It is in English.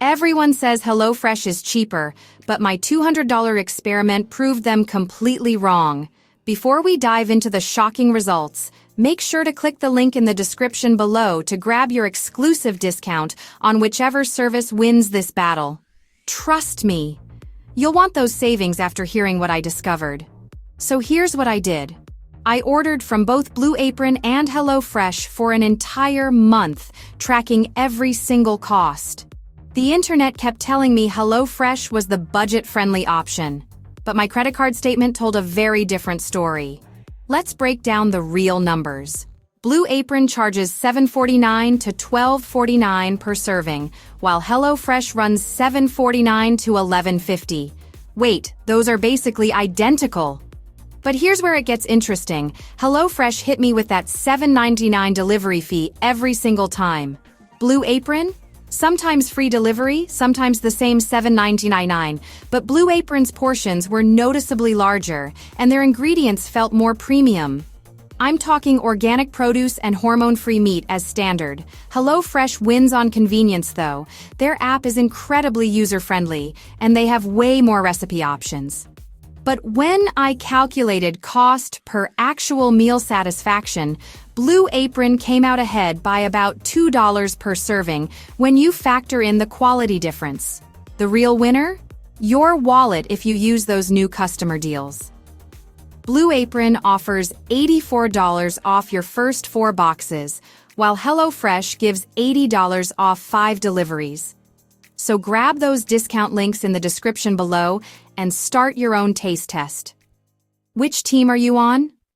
Everyone says HelloFresh is cheaper, but my $200 experiment proved them completely wrong. Before we dive into the shocking results, make sure to click the link in the description below to grab your exclusive discount on whichever service wins this battle. Trust me, you'll want those savings after hearing what I discovered. So here's what I did. I ordered from both Blue Apron and HelloFresh for an entire month, tracking every single cost. The internet kept telling me HelloFresh was the budget-friendly option, but my credit card statement told a very different story. Let's break down the real numbers. Blue Apron charges $7.49 to $12.49 per serving, while HelloFresh runs $7.49 to $11.50. Wait, those are basically identical. But here's where it gets interesting. HelloFresh hit me with that $7.99 delivery fee every single time. Blue Apron? Sometimes free delivery, sometimes the same $7.99, but Blue Apron's portions were noticeably larger, and their ingredients felt more premium. I'm talking organic produce and hormone-free meat as standard. HelloFresh wins on convenience though. Their app is incredibly user-friendly, and they have way more recipe options. But when I calculated cost per actual meal satisfaction, Blue Apron came out ahead by about $2 per serving when you factor in the quality difference. The real winner? Your wallet if you use those new customer deals. Blue Apron offers $84 off your first 4 boxes, while HelloFresh gives $80 off 5 deliveries. So grab those discount links in the description below and start your own taste test. Which team are you on?